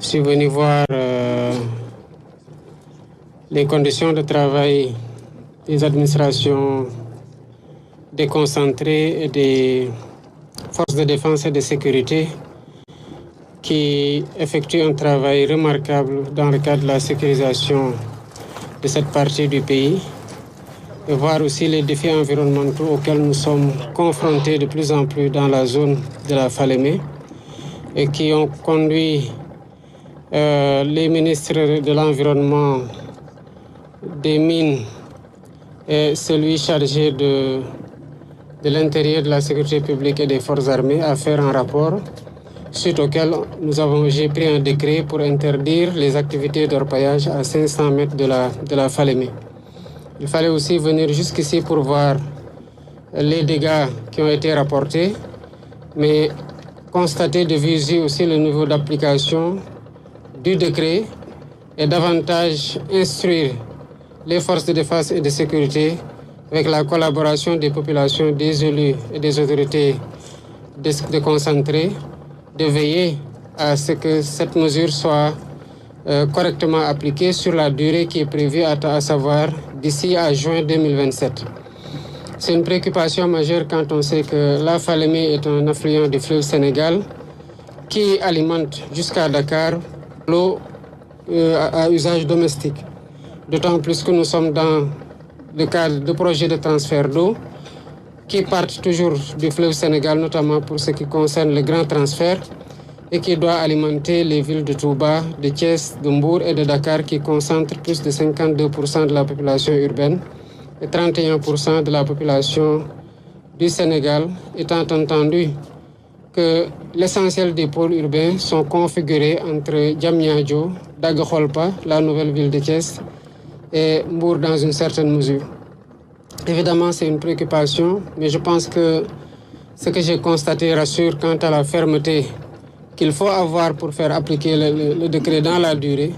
suis venu voir les conditions de travail des administrations déconcentrées et des forces de défense et de sécurité qui effectuent un travail remarquable dans le cadre de la sécurisation de cette partie du pays, et voir aussi les défis environnementaux auxquels nous sommes confrontés de plus en plus dans la zone de la Falémé et qui ont conduit les ministres de l'Environnement, des Mines et celui chargé de l'Intérieur, de la Sécurité publique et des Forces armées à faire un rapport suite auquel j'ai pris un décret pour interdire les activités d'orpaillage à 500 mètres de la Falémé. Il fallait aussi venir jusqu'ici pour voir les dégâts qui ont été rapportés, mais constater de visu aussi le niveau d'application du décret et davantage instruire les forces de défense et de sécurité avec la collaboration des populations, des élus et des autorités déconcentrées, de veiller à ce que cette mesure soit correctement appliquée sur la durée qui est prévue, à savoir d'ici à juin 2027. C'est une préoccupation majeure quand on sait que la Falémé est un affluent du fleuve Sénégal qui alimente jusqu'à Dakar l'eau à usage domestique. D'autant plus que nous sommes dans le cadre de projets de transfert d'eau qui partent toujours du fleuve Sénégal, notamment pour ce qui concerne le grand transfert, et qui doit alimenter les villes de Touba, de Thiès, de Mbour et de Dakar, qui concentrent plus de 52% de la population urbaine et 31% de la population du Sénégal, étant entendu que l'essentiel des pôles urbains sont configurés entre Diamniadio, Daga-Kholpa, la nouvelle ville de Thiès, et Mbour dans une certaine mesure. Évidemment, c'est une préoccupation, mais je pense que ce que j'ai constaté rassure quant à la fermeté qu'il faut avoir pour faire appliquer le décret dans la durée,